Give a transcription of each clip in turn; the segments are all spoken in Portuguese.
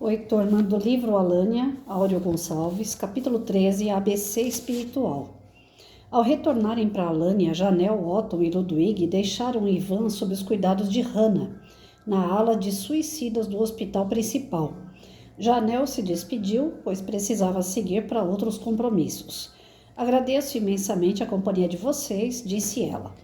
Oi, turma do livro Alânia, Áureo Gonçalves, capítulo 13, ABC Espiritual. Ao retornarem para Alânia, Janel, Otton e Ludwig deixaram Ivan sob os cuidados de Hannah, na ala de suicidas do hospital principal. Janel se despediu, pois precisava seguir para outros compromissos. Agradeço imensamente a companhia de vocês, disse ela.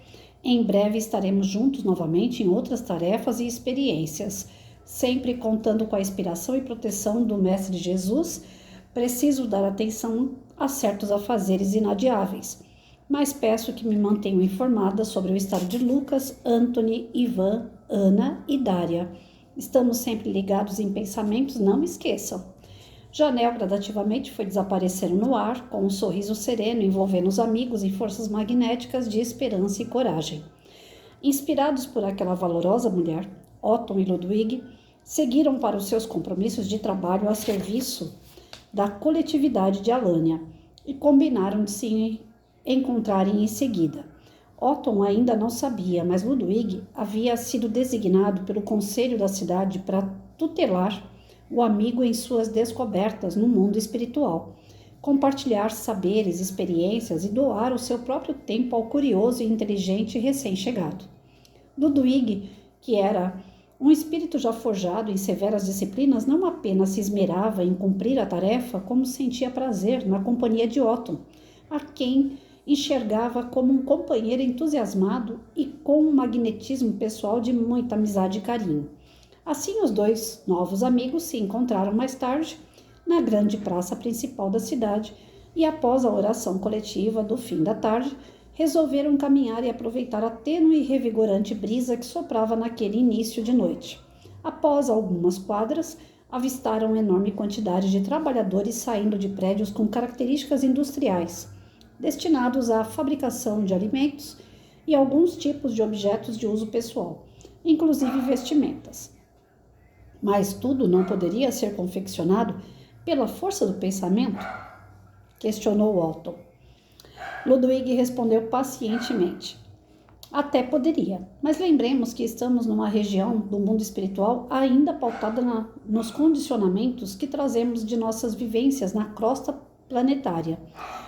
Em breve estaremos juntos novamente em outras tarefas e experiências. Sempre contando com a inspiração e proteção do Mestre Jesus, preciso dar atenção a certos afazeres inadiáveis, mas peço que me mantenham informada sobre o estado de Lucas, Anthony, Ivan, Ana e Dária. Estamos sempre ligados em pensamentos, não esqueçam. Janel gradativamente foi desaparecendo no ar, com um sorriso sereno envolvendo os amigos em forças magnéticas de esperança e coragem. Inspirados por aquela valorosa mulher, Otton e Ludwig seguiram para os seus compromissos de trabalho a serviço da coletividade de Alânia e combinaram de se encontrarem em seguida. Otton ainda não sabia, mas Ludwig havia sido designado pelo conselho da cidade para tutelar o amigo em suas descobertas no mundo espiritual, compartilhar saberes, experiências e doar o seu próprio tempo ao curioso e inteligente recém-chegado. Ludwig, que era um espírito já forjado em severas disciplinas, não apenas se esmerava em cumprir a tarefa, como sentia prazer na companhia de Otton, a quem enxergava como um companheiro entusiasmado e com um magnetismo pessoal de muita amizade e carinho. Assim, os dois novos amigos se encontraram mais tarde na grande praça principal da cidade e, após a oração coletiva do fim da tarde, resolveram caminhar e aproveitar a tênue e revigorante brisa que soprava naquele início de noite. Após algumas quadras, avistaram enorme quantidade de trabalhadores saindo de prédios com características industriais, destinados à fabricação de alimentos e alguns tipos de objetos de uso pessoal, inclusive vestimentas. Mas tudo não poderia ser confeccionado pela força do pensamento? Questionou Otton. Ludwig respondeu pacientemente. Até poderia, mas lembremos que estamos numa região do mundo espiritual ainda pautada nos condicionamentos que trazemos de nossas vivências na crosta planetária.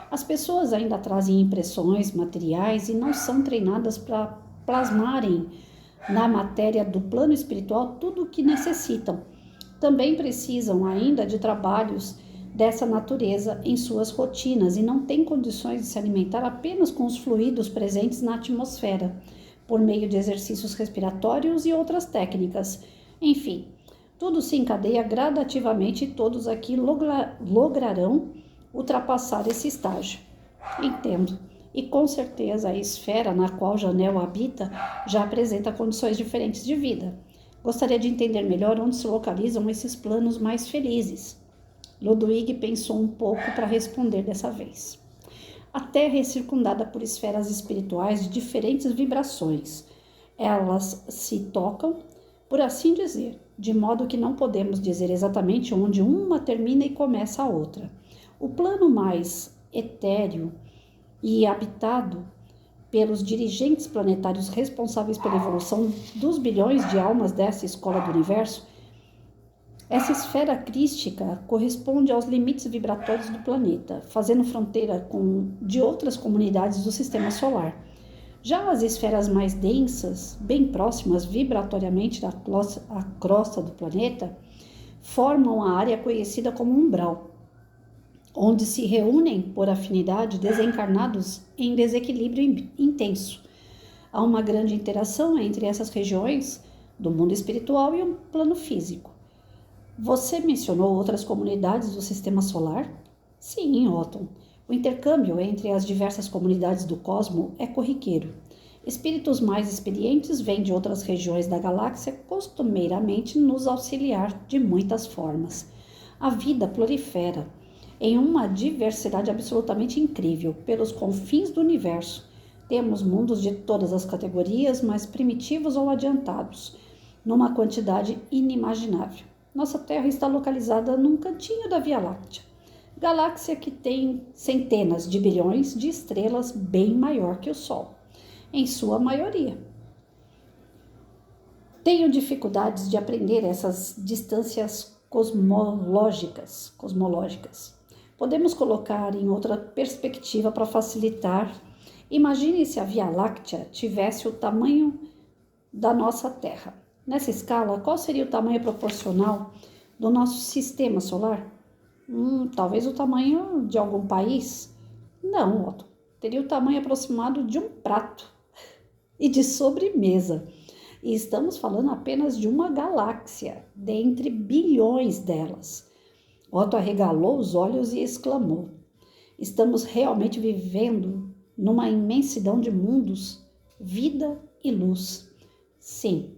As pessoas ainda trazem impressões materiais e não são treinadas para plasmarem na matéria do plano espiritual tudo o que necessitam. Também precisam ainda de trabalhos dessa natureza em suas rotinas e não têm condições de se alimentar apenas com os fluidos presentes na atmosfera, por meio de exercícios respiratórios e outras técnicas. Enfim, tudo se encadeia gradativamente e todos aqui lograrão ultrapassar esse estágio. Entendo. E com certeza a esfera na qual Janel habita já apresenta condições diferentes de vida. Gostaria de entender melhor onde se localizam esses planos mais felizes. Ludwig pensou um pouco para responder dessa vez. A Terra é circundada por esferas espirituais de diferentes vibrações. Elas se tocam, por assim dizer, de modo que não podemos dizer exatamente onde uma termina e começa a outra. O plano mais etéreo e habitado pelos dirigentes planetários responsáveis pela evolução dos bilhões de almas dessa escola do universo, essa esfera crística corresponde aos limites vibratórios do planeta, fazendo fronteira de outras comunidades do sistema solar. Já as esferas mais densas, bem próximas vibratoriamente da crosta do planeta, formam a área conhecida como umbral, onde se reúnem por afinidade desencarnados em desequilíbrio intenso. Há uma grande interação entre essas regiões do mundo espiritual e o plano físico. Você mencionou outras comunidades do sistema solar? Sim, Otton. O intercâmbio entre as diversas comunidades do cosmo é corriqueiro. Espíritos mais experientes vêm de outras regiões da galáxia costumeiramente nos auxiliar de muitas formas. A vida prolifera em uma diversidade absolutamente incrível pelos confins do universo. Temos mundos de todas as categorias, mais primitivos ou adiantados, numa quantidade inimaginável. Nossa Terra está localizada num cantinho da Via Láctea, galáxia que tem centenas de bilhões de estrelas bem maior que o Sol, em sua maioria. Tenho dificuldades de aprender essas distâncias cosmológicas. Podemos colocar em outra perspectiva para facilitar. Imagine se a Via Láctea tivesse o tamanho da nossa Terra. Nessa escala, qual seria o tamanho proporcional do nosso sistema solar? Talvez o tamanho de algum país? Não, Otto. Teria o tamanho aproximado de um prato e de sobremesa. E estamos falando apenas de uma galáxia, dentre bilhões delas. Otto arregalou os olhos e exclamou: estamos realmente vivendo numa imensidão de mundos, vida e luz. Sim,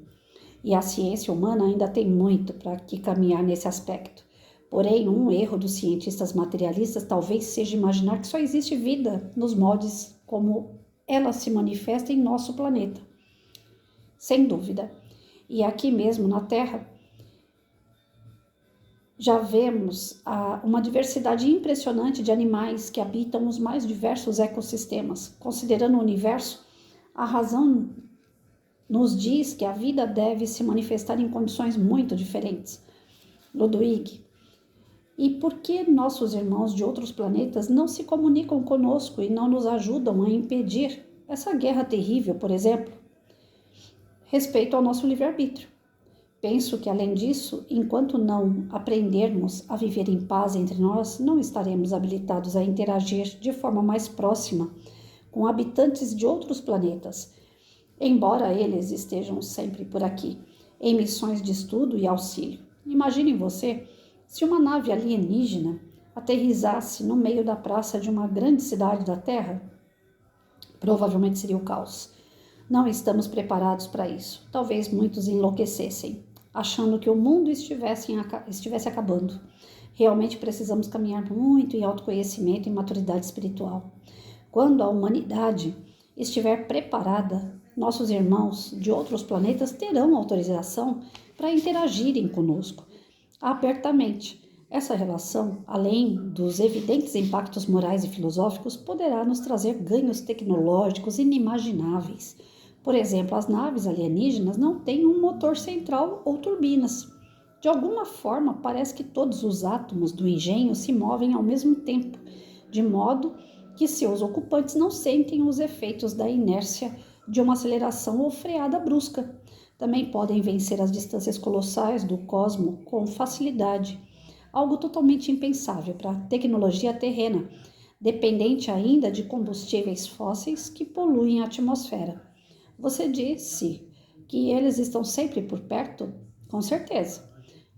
e a ciência humana ainda tem muito para que caminhar nesse aspecto. Porém, um erro dos cientistas materialistas talvez seja imaginar que só existe vida nos moldes como ela se manifesta em nosso planeta. Sem dúvida. E aqui mesmo na Terra, já vemos uma diversidade impressionante de animais que habitam os mais diversos ecossistemas. Considerando o universo, a razão nos diz que a vida deve se manifestar em condições muito diferentes. Ludwig, e por que nossos irmãos de outros planetas não se comunicam conosco e não nos ajudam a impedir essa guerra terrível, por exemplo? Respeito ao nosso livre-arbítrio. Penso que, além disso, enquanto não aprendermos a viver em paz entre nós, não estaremos habilitados a interagir de forma mais próxima com habitantes de outros planetas, embora eles estejam sempre por aqui, em missões de estudo e auxílio. Imagine você se uma nave alienígena aterrissasse no meio da praça de uma grande cidade da Terra. Provavelmente seria o caos. Não estamos preparados para isso. Talvez muitos enlouquecessem, achando que o mundo estivesse acabando. Realmente precisamos caminhar muito em autoconhecimento e maturidade espiritual. Quando a humanidade estiver preparada, nossos irmãos de outros planetas terão autorização para interagirem conosco abertamente. Essa relação, além dos evidentes impactos morais e filosóficos, poderá nos trazer ganhos tecnológicos inimagináveis. Por exemplo, as naves alienígenas não têm um motor central ou turbinas. De alguma forma, parece que todos os átomos do engenho se movem ao mesmo tempo, de modo que seus ocupantes não sentem os efeitos da inércia de uma aceleração ou freada brusca. Também podem vencer as distâncias colossais do cosmos com facilidade, algo totalmente impensável para a tecnologia terrena, dependente ainda de combustíveis fósseis que poluem a atmosfera. Você disse que eles estão sempre por perto? Com certeza,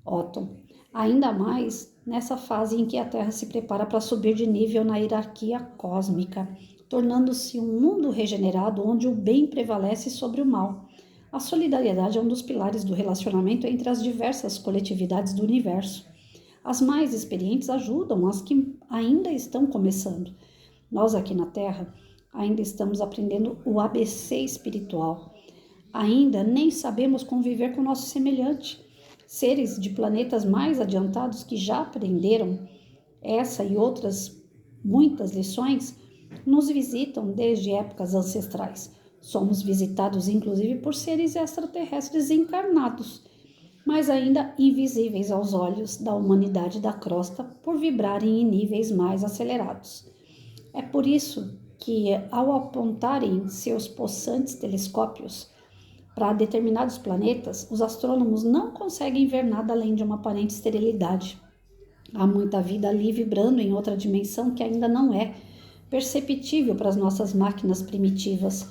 Otto. Ainda mais nessa fase em que a Terra se prepara para subir de nível na hierarquia cósmica, tornando-se um mundo regenerado onde o bem prevalece sobre o mal. A solidariedade é um dos pilares do relacionamento entre as diversas coletividades do universo. As mais experientes ajudam as que ainda estão começando. Nós aqui na Terra ainda estamos aprendendo o ABC espiritual. Ainda nem sabemos conviver com o nosso semelhante. Seres de planetas mais adiantados que já aprenderam essa e outras muitas lições nos visitam desde épocas ancestrais. Somos visitados inclusive por seres extraterrestres encarnados, mas ainda invisíveis aos olhos da humanidade da crosta por vibrarem em níveis mais acelerados. É por isso que, ao apontarem seus possantes telescópios para determinados planetas, os astrônomos não conseguem ver nada além de uma aparente esterilidade. Há muita vida ali vibrando em outra dimensão que ainda não é perceptível para as nossas máquinas primitivas.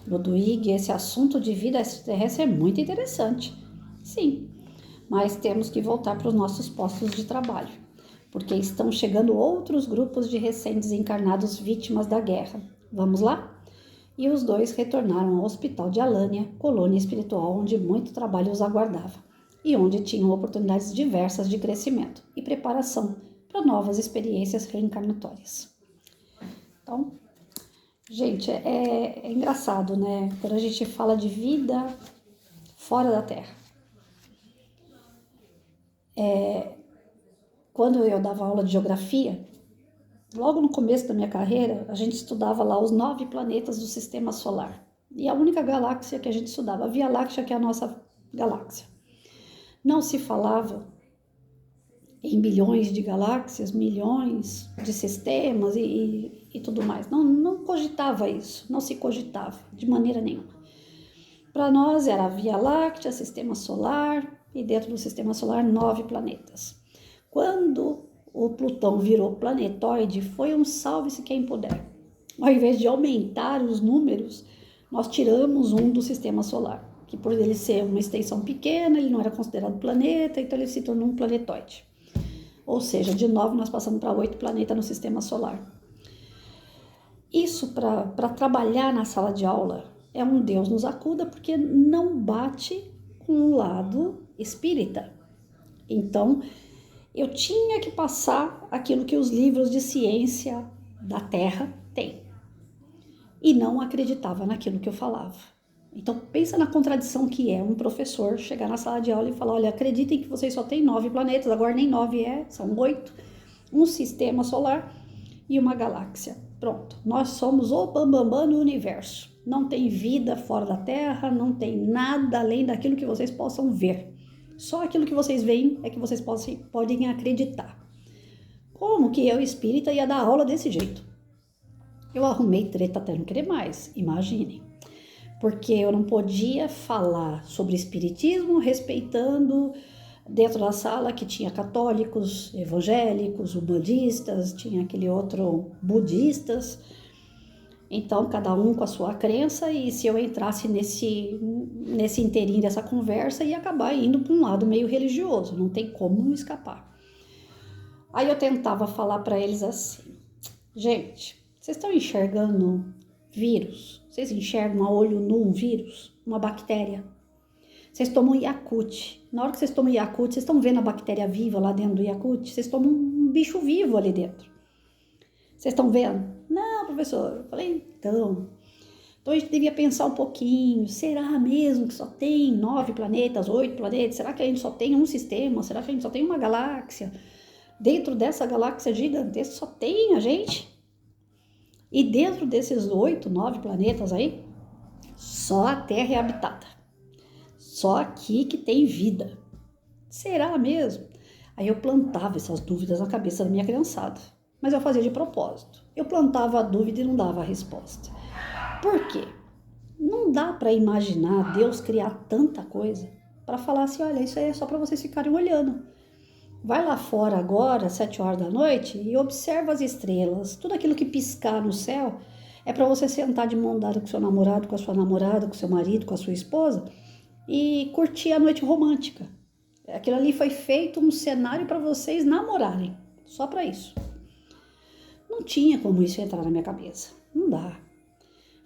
Ludwig, esse assunto de vida extraterrestre é muito interessante. Sim, mas temos que voltar para os nossos postos de trabalho, porque estão chegando outros grupos de recém-desencarnados vítimas da guerra. Vamos lá? E os dois retornaram ao hospital de Alânia, colônia espiritual onde muito trabalho os aguardava e onde tinham oportunidades diversas de crescimento e preparação para novas experiências reencarnatórias. Então, gente, é engraçado, né? Quando a gente fala de vida fora da Terra. Quando eu dava aula de geografia, logo no começo da minha carreira, a gente estudava lá os 9 planetas do Sistema Solar. E a única galáxia que a gente estudava, a Via Láctea, que é a nossa galáxia. Não se falava em bilhões de galáxias, milhões de sistemas e tudo mais. Não cogitava isso, não se cogitava de maneira nenhuma. Para nós era a Via Láctea, Sistema Solar e dentro do Sistema Solar 9 planetas. Quando o Plutão virou planetóide, foi um salve-se quem puder. Ao invés de aumentar os números, nós tiramos um do Sistema Solar, que por ele ser uma extensão pequena, ele não era considerado planeta, então ele se tornou um planetóide. Ou seja, de 9 nós passamos para 8 planetas no Sistema Solar. Isso para trabalhar na sala de aula é um Deus nos acuda, porque não bate com o lado espírita. Então, eu tinha que passar aquilo que os livros de ciência da Terra têm. E não acreditava naquilo que eu falava. Então, pensa na contradição que é um professor chegar na sala de aula e falar, olha, acreditem que vocês só têm 9 planetas, agora nem 9 são 8, um sistema solar e uma galáxia. Pronto, nós somos o bambambam no universo. Não tem vida fora da Terra, não tem nada além daquilo que vocês possam ver. Só aquilo que vocês veem é que vocês podem acreditar. Como que eu, espírita, ia dar aula desse jeito? Eu arrumei treta até não querer mais, imaginem. Porque eu não podia falar sobre espiritismo respeitando dentro da sala que tinha católicos, evangélicos, umbandistas, tinha aquele outro budistas. Então, cada um com a sua crença, e se eu entrasse nesse inteirinho dessa conversa, ia acabar indo para um lado meio religioso, não tem como escapar. Aí eu tentava falar para eles assim, gente, vocês estão enxergando vírus? Vocês enxergam a olho nu um vírus? Uma bactéria? Vocês tomam Yakult. Na hora que vocês tomam Yakult, vocês estão vendo a bactéria viva lá dentro do Yakult? Vocês tomam um bicho vivo ali dentro. Vocês estão vendo? Não, professor. Eu falei, então a gente devia pensar um pouquinho. Será mesmo que só tem 9 planetas, 8 planetas? Será que a gente só tem um sistema? Será que a gente só tem uma galáxia? Dentro dessa galáxia gigantesca só tem a gente? E dentro desses 8, 9 planetas aí, só a Terra é habitada. Só aqui que tem vida. Será mesmo? Aí eu plantava essas dúvidas na cabeça da minha criançada. Mas eu fazia de propósito. Eu plantava a dúvida e não dava a resposta. Por quê? Não dá para imaginar Deus criar tanta coisa para falar assim, olha, isso aí é só para vocês ficarem olhando. Vai lá fora agora, às 7 horas da noite, e observa as estrelas. Tudo aquilo que piscar no céu é para você sentar de mão dada com seu namorado, com a sua namorada, com seu marido, com a sua esposa e curtir a noite romântica. Aquilo ali foi feito um cenário para vocês namorarem, só para isso. Não tinha como isso entrar na minha cabeça, não dá.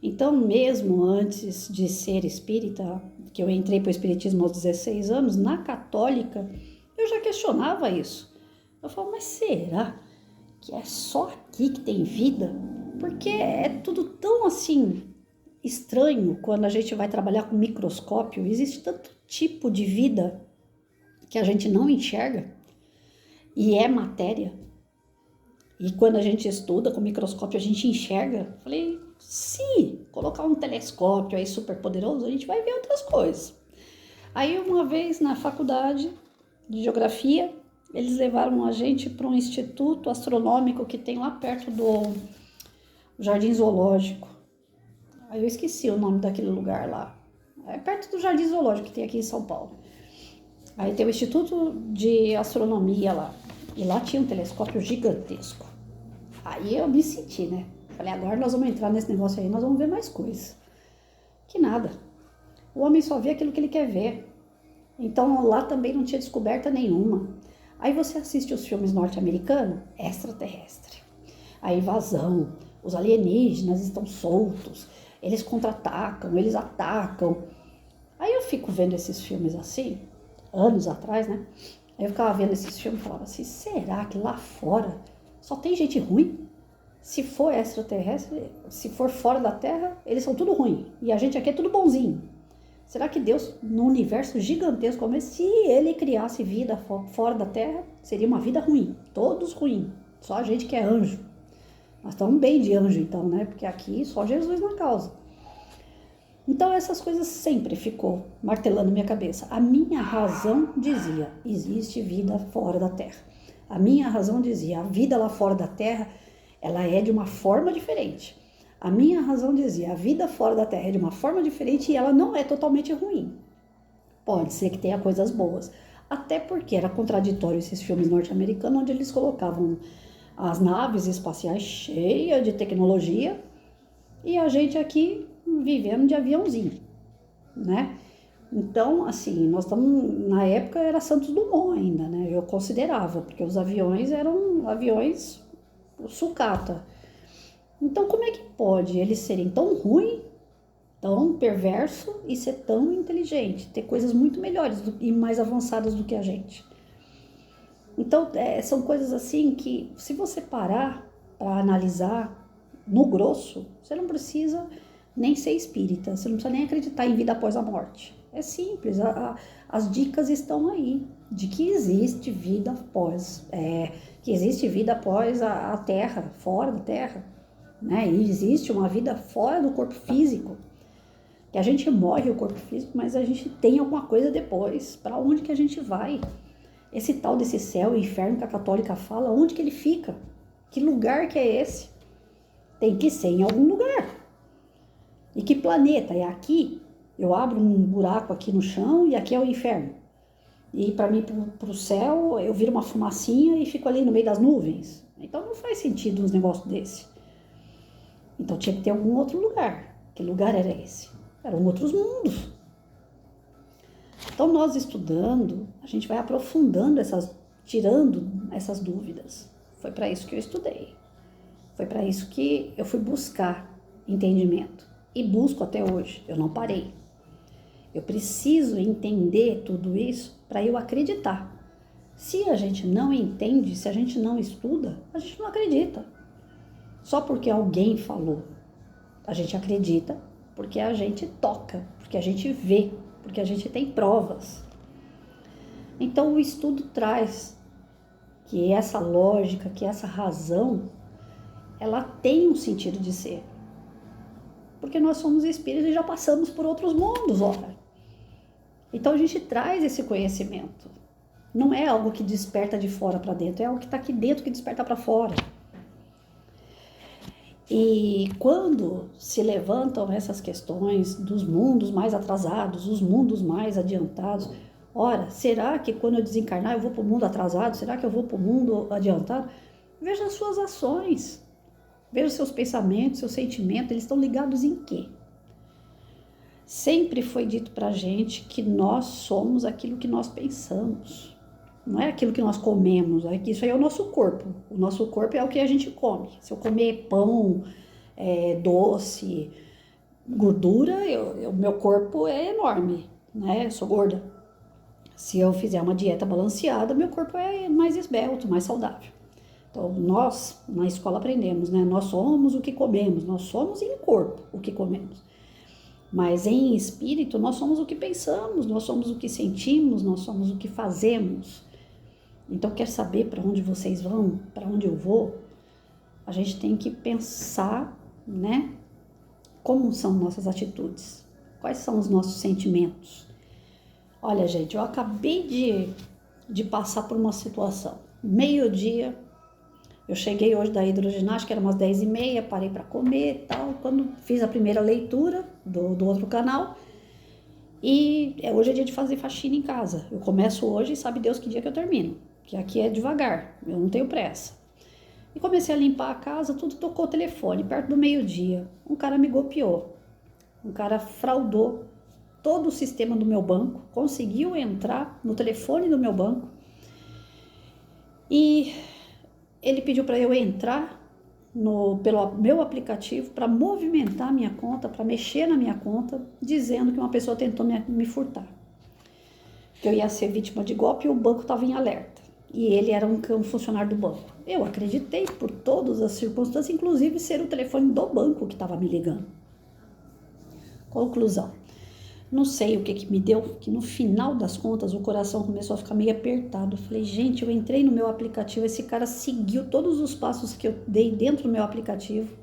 Então, mesmo antes de ser espírita, que eu entrei para o espiritismo aos 16 anos, na católica, eu já questionava isso. Eu falo, mas será que é só aqui que tem vida? Porque é tudo tão assim estranho quando a gente vai trabalhar com microscópio. Existe tanto tipo de vida que a gente não enxerga e é matéria. E quando a gente estuda com microscópio, a gente enxerga. Eu falei, se colocar um telescópio aí super poderoso, a gente vai ver outras coisas. Aí uma vez na faculdade de geografia, eles levaram a gente para um instituto astronômico que tem lá perto do Jardim Zoológico. Aí eu esqueci o nome daquele lugar lá. É perto do Jardim Zoológico que tem aqui em São Paulo. Aí tem o Instituto de Astronomia lá. E lá tinha um telescópio gigantesco. Aí eu me senti, né? Falei, agora nós vamos entrar nesse negócio aí, nós vamos ver mais coisas. Que nada. O homem só vê aquilo que ele quer ver. Então lá também não tinha descoberta nenhuma. Aí você assiste os filmes norte-americanos, extraterrestre. A invasão, os alienígenas estão soltos, eles contra-atacam, eles atacam. Aí eu fico vendo esses filmes assim, anos atrás, né? Aí eu ficava vendo esses filmes e falava assim, será que lá fora só tem gente ruim? Se for extraterrestre, se for fora da Terra, eles são tudo ruim. E a gente aqui é tudo bonzinho. Será que Deus, num universo gigantesco como esse, se ele criasse vida fora da Terra, seria uma vida ruim? Todos ruins. Só a gente que é anjo. Nós estamos bem de anjo então, né? Porque aqui só Jesus na causa. Então essas coisas sempre ficou martelando minha cabeça. A minha razão dizia, existe vida fora da Terra. A minha razão dizia, a vida lá fora da Terra, ela é de uma forma diferente. A minha razão dizia, a vida fora da Terra é de uma forma diferente e ela não é totalmente ruim. Pode ser que tenha coisas boas. Até porque era contraditório esses filmes norte-americanos, onde eles colocavam as naves espaciais cheias de tecnologia e a gente aqui vivendo de aviãozinho, né? Então, assim, nós estamos, na época era Santos Dumont ainda, né? Eu considerava, porque os aviões eram aviões sucata. Então, como é que pode eles serem tão ruins, tão perverso e ser tão inteligente, ter coisas muito melhores e mais avançadas do que a gente? Então, são coisas assim que, se você parar para analisar no grosso, você não precisa nem ser espírita, você não precisa nem acreditar em vida após a morte. É simples, as dicas estão aí, de que existe vida após, a Terra, fora da Terra, né? E existe uma vida fora do corpo físico, que a gente morre o corpo físico, mas a gente tem alguma coisa depois. Para onde que a gente vai? Esse tal desse céu e inferno que a católica fala, onde que ele fica? Que lugar que é esse? Tem que ser em algum lugar. E que planeta? É aqui? Eu abro um buraco aqui no chão e aqui é o inferno. E para mim, para o céu, eu viro uma fumacinha e fico ali no meio das nuvens. Então não faz sentido uns negócios desse. Então tinha que ter algum outro lugar. Que lugar era esse? Eram outros mundos. Então nós estudando, a gente vai aprofundando tirando essas dúvidas. Foi para isso que eu estudei. Foi para isso que eu fui buscar entendimento. E busco até hoje, eu não parei. Eu preciso entender tudo isso para eu acreditar. Se a gente não entende, se a gente não estuda, a gente não acredita. Só porque alguém falou, a gente acredita, porque a gente toca, porque a gente vê, porque a gente tem provas. Então o estudo traz que essa lógica, que essa razão, ela tem um sentido de ser. Porque nós somos espíritos e já passamos por outros mundos, ora. Então a gente traz esse conhecimento. Não é algo que desperta de fora para dentro, é algo que está aqui dentro que desperta para fora. E quando se levantam essas questões dos mundos mais atrasados, os mundos mais adiantados, ora, será que quando eu desencarnar eu vou para o mundo atrasado? Será que eu vou para o mundo adiantado? Veja as suas ações, veja os seus pensamentos, seus sentimentos, eles estão ligados em quê? Sempre foi dito para a gente que nós somos aquilo que nós pensamos. Não é aquilo que nós comemos, isso aí é o nosso corpo. O nosso corpo é o que a gente come. Se eu comer pão, doce, gordura, o meu corpo é enorme, né? Eu sou gorda. Se eu fizer uma dieta balanceada, meu corpo é mais esbelto, mais saudável. Então, nós, na escola, aprendemos, né? Nós somos o que comemos, nós somos em corpo o que comemos. Mas em espírito, nós somos o que pensamos, nós somos o que sentimos, nós somos o que fazemos. Então, quer saber para onde vocês vão, para onde eu vou? A gente tem que pensar, né? Como são nossas atitudes? Quais são os nossos sentimentos? Olha, gente, eu acabei de passar por uma situação. Meio-dia, eu cheguei hoje da hidroginástica, era umas 10h30, parei para comer e tal. Quando fiz a primeira leitura do outro canal, e hoje é dia de fazer faxina em casa. Eu começo hoje e sabe Deus que dia que eu termino. Que aqui é devagar, eu não tenho pressa. E comecei a limpar a casa, tudo, tocou o telefone, perto do meio-dia. Um cara me golpeou, um cara fraudou todo o sistema do meu banco, conseguiu entrar no telefone do meu banco e ele pediu para eu entrar pelo meu aplicativo para movimentar minha conta, para mexer na minha conta, dizendo que uma pessoa tentou me furtar. Que eu ia ser vítima de golpe e o banco estava em alerta. E ele era um funcionário do banco. Eu acreditei por todas as circunstâncias, inclusive ser o telefone do banco que estava me ligando. Conclusão. Não sei o que me deu, que no final das contas o coração começou a ficar meio apertado. Eu falei, gente, eu entrei no meu aplicativo, esse cara seguiu todos os passos que eu dei dentro do meu aplicativo.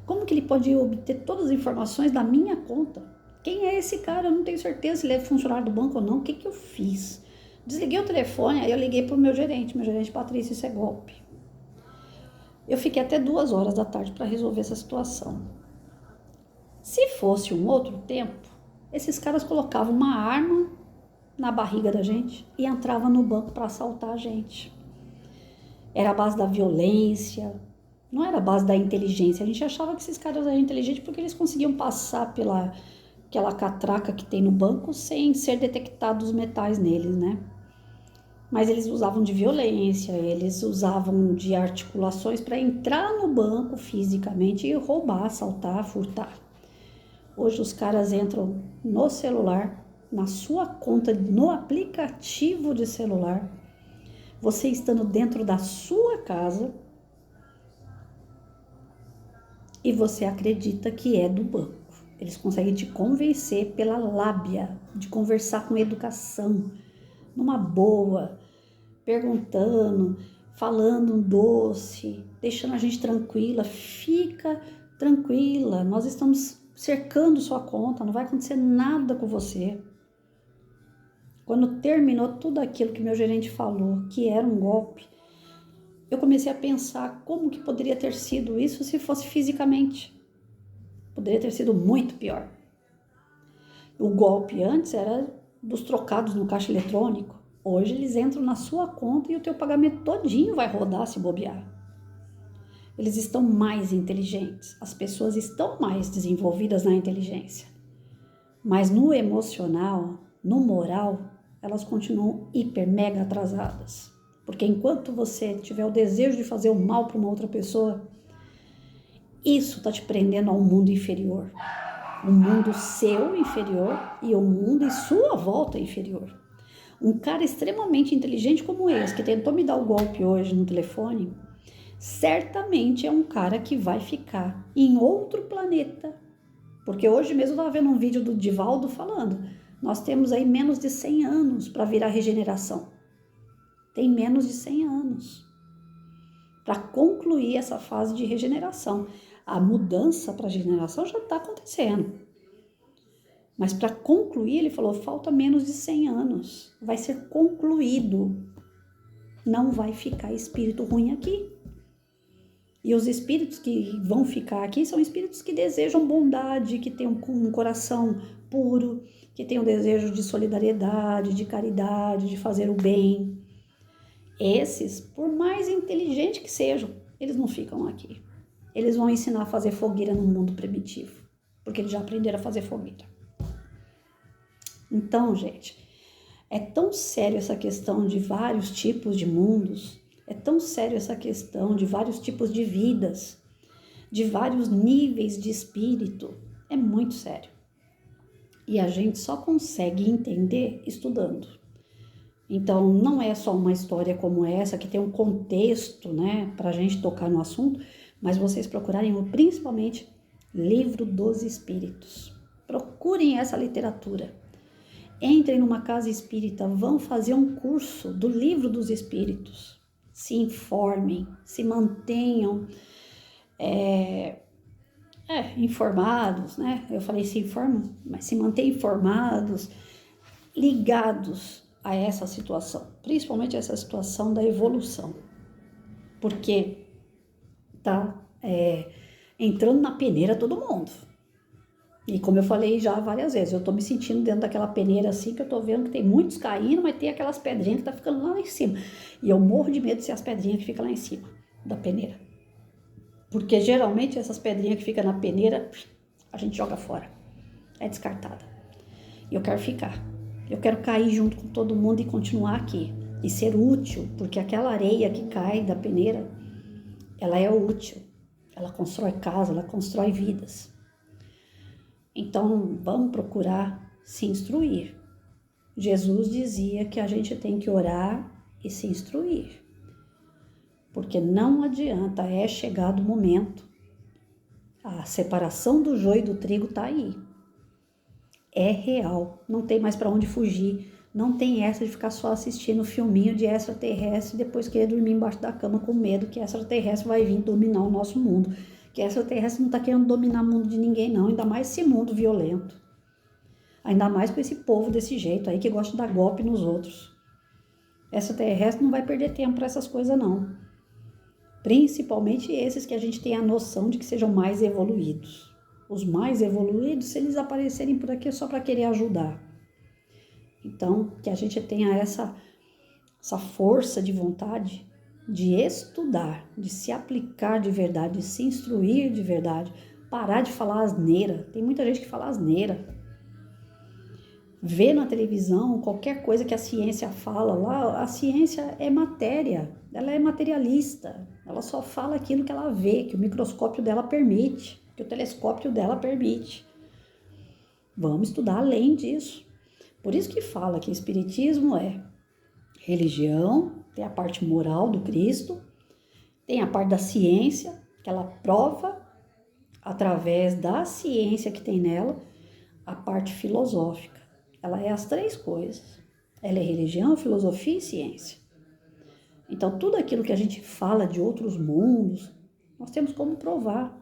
Como que ele pode obter todas as informações da minha conta? Quem é esse cara? Eu não tenho certeza se ele é funcionário do banco ou não. O que eu fiz? Desliguei o telefone, aí eu liguei pro meu gerente Patrícia, isso é golpe. Eu fiquei até 2 horas da tarde para resolver essa situação. Se fosse um outro tempo, esses caras colocavam uma arma na barriga da gente e entravam no banco para assaltar a gente. Era a base da violência, não era a base da inteligência. A gente achava que esses caras eram inteligentes porque eles conseguiam passar pela aquela catraca que tem no banco sem ser detectados os metais neles, né? Mas eles usavam de violência, eles usavam de articulações para entrar no banco fisicamente e roubar, assaltar, furtar. Hoje os caras entram no celular, na sua conta, no aplicativo de celular, você estando dentro da sua casa e você acredita que é do banco. Eles conseguem te convencer pela lábia, de conversar com educação, numa boa, perguntando, falando um doce, deixando a gente tranquila. Fica tranquila, nós estamos cercando sua conta, não vai acontecer nada com você. Quando terminou tudo aquilo que meu gerente falou, que era um golpe, eu comecei a pensar como que poderia ter sido isso se fosse fisicamente. Poderia ter sido muito pior. O golpe antes era dos trocados no caixa eletrônico. Hoje eles entram na sua conta e o teu pagamento todinho vai rodar se bobear. Eles estão mais inteligentes. As pessoas estão mais desenvolvidas na inteligência. Mas no emocional, no moral, elas continuam hiper, mega atrasadas. Porque enquanto você tiver o desejo de fazer o mal para uma outra pessoa, isso está te prendendo a um mundo inferior. Um mundo seu inferior e um mundo em sua volta inferior. Um cara extremamente inteligente como esse, que tentou me dar o golpe hoje no telefone, certamente é um cara que vai ficar em outro planeta. Porque hoje mesmo eu estava vendo um vídeo do Divaldo falando, nós temos aí menos de 100 anos para virar regeneração. Tem menos de 100 anos para concluir essa fase de regeneração. A mudança para a regeneração já está acontecendo. Mas para concluir, ele falou, falta menos de 100 anos. Vai ser concluído. Não vai ficar espírito ruim aqui. E os espíritos que vão ficar aqui são espíritos que desejam bondade, que têm um coração puro, que têm um desejo de solidariedade, de caridade, de fazer o bem. Esses, por mais inteligentes que sejam, eles não ficam aqui. Eles vão ensinar a fazer fogueira no mundo primitivo, porque eles já aprenderam a fazer fogueira. Então, gente, é tão sério essa questão de vários tipos de mundos, é tão sério essa questão de vários tipos de vidas, de vários níveis de espírito, é muito sério. E a gente só consegue entender estudando. Então, não é só uma história como essa, que tem um contexto, né, para a gente tocar no assunto, mas vocês procurarem principalmente Livro dos Espíritos. Procurem essa literatura. Entrem numa casa espírita, vão fazer um curso do Livro dos Espíritos. Se informem, se mantenham informados, né? Eu falei se informam, mas se mantenham informados, ligados a essa situação, principalmente essa situação da evolução, porque tá entrando na peneira todo mundo. E como eu falei já várias vezes, eu tô me sentindo dentro daquela peneira assim, que eu tô vendo que tem muitos caindo, mas tem aquelas pedrinhas que tá ficando lá em cima. E eu morro de medo de ser as pedrinhas que ficam lá em cima da peneira. Porque geralmente essas pedrinhas que ficam na peneira, a gente joga fora. É descartada. E eu quero ficar. Eu quero cair junto com todo mundo e continuar aqui. E ser útil, porque aquela areia que cai da peneira, ela é útil. Ela constrói casa, ela constrói vidas. Então, vamos procurar se instruir. Jesus dizia que a gente tem que orar e se instruir. Porque não adianta, é chegado o momento. A separação do joio e do trigo está aí. É real, não tem mais para onde fugir. Não tem essa de ficar só assistindo filminho de extraterrestre e depois querer dormir embaixo da cama com medo que extraterrestre vai vir dominar o nosso mundo. Que extraterrestre não está querendo dominar o mundo de ninguém não, ainda mais esse mundo violento. Ainda mais com esse povo desse jeito aí que gosta de dar golpe nos outros. Extraterrestre não vai perder tempo para essas coisas, não. Principalmente esses que a gente tem a noção de que sejam mais evoluídos. Os mais evoluídos, se eles aparecerem por aqui, é só para querer ajudar. Então, que a gente tenha essa força de vontade de estudar, de se aplicar de verdade, de se instruir de verdade, parar de falar asneira. Tem muita gente que fala asneira. Vê na televisão qualquer coisa que a ciência fala lá, a ciência é matéria, ela é materialista, ela só fala aquilo que ela vê, que o microscópio dela permite, que o telescópio dela permite. Vamos estudar além disso. Por isso que fala que espiritismo é religião, tem a parte moral do Cristo, tem a parte da ciência, que ela prova através da ciência que tem nela, a parte filosófica. Ela é as três coisas. Ela é religião, filosofia e ciência. Então, tudo aquilo que a gente fala de outros mundos, nós temos como provar.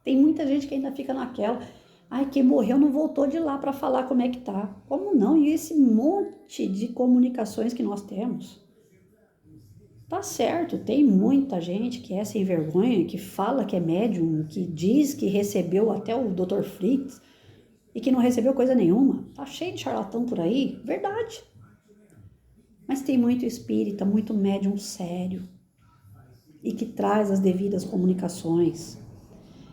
Tem muita gente que ainda fica naquela, ai, quem morreu não voltou de lá para falar como é que tá. Como não? E esse monte de comunicações que nós temos? Tá certo, tem muita gente que é sem vergonha, que fala que é médium, que diz que recebeu até o Dr. Fritz e que não recebeu coisa nenhuma. Tá cheio de charlatão por aí, verdade. Mas tem muito espírita, muito médium sério e que traz as devidas comunicações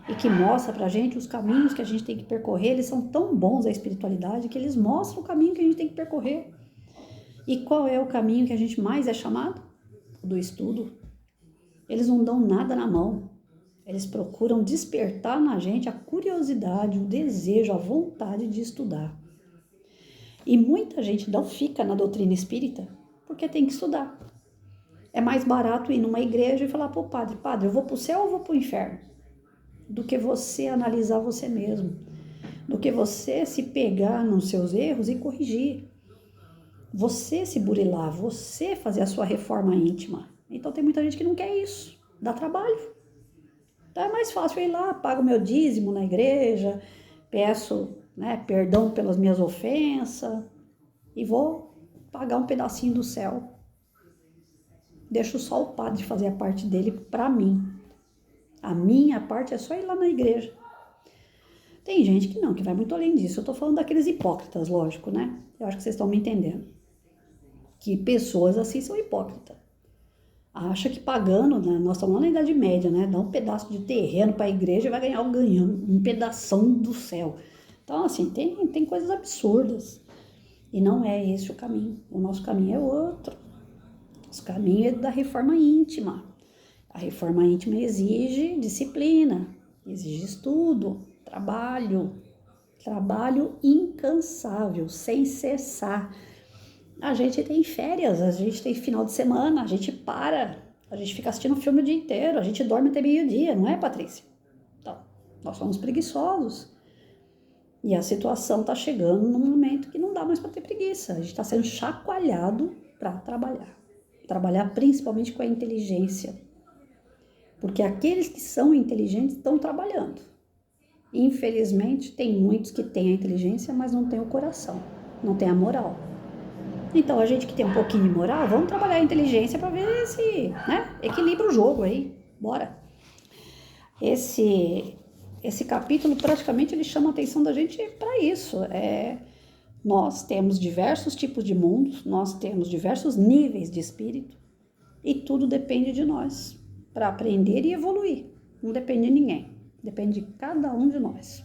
e que mostra pra gente os caminhos que a gente tem que percorrer. Eles são tão bons, a espiritualidade, que eles mostram o caminho que a gente tem que percorrer. E qual é o caminho que a gente mais é chamado? Do estudo. Eles não dão nada na mão. Eles procuram despertar na gente a curiosidade, o desejo, a vontade de estudar. E muita gente não fica na doutrina espírita porque tem que estudar. É mais barato ir numa igreja e falar pro padre, eu vou pro céu ou vou pro inferno? Do que você analisar você mesmo. Do que você se pegar nos seus erros e corrigir. Você se burilar, você fazer a sua reforma íntima. Então tem muita gente que não quer isso, dá trabalho. Então é mais fácil eu ir lá, pago meu dízimo na igreja, peço perdão pelas minhas ofensas e vou pagar um pedacinho do céu. Deixo só o padre fazer a parte dele para mim. A minha parte é só ir lá na igreja. Tem gente que não, que vai muito além disso. Eu tô falando daqueles hipócritas, lógico, né? Eu acho que vocês estão me entendendo. Que pessoas assim são hipócritas. Acha que pagando, né? Nós estamos lá na Idade Média, né? Dá um pedaço de terreno para a igreja e vai ganhar um pedação do céu. Então, assim, tem coisas absurdas. E não é esse o caminho. O nosso caminho é outro. O caminho é da reforma íntima. A reforma íntima exige disciplina, exige estudo, trabalho incansável, sem cessar. A gente tem férias, a gente tem final de semana, a gente a gente fica assistindo filme o dia inteiro, a gente dorme até meio-dia, não é, Patrícia? Então, nós somos preguiçosos. E a situação está chegando num momento que não dá mais para ter preguiça. A gente está sendo chacoalhado para trabalhar. Trabalhar principalmente com a inteligência. Porque aqueles que são inteligentes estão trabalhando. Infelizmente, tem muitos que têm a inteligência, mas não têm o coração, não têm a moral. Então, a gente que tem um pouquinho de moral, vamos trabalhar a inteligência para ver se equilibra o jogo aí. Bora. Esse capítulo, praticamente, ele chama a atenção da gente para isso. Nós temos diversos tipos de mundos, nós temos diversos níveis de espírito e tudo depende de nós para aprender e evoluir. Não depende de ninguém, depende de cada um de nós.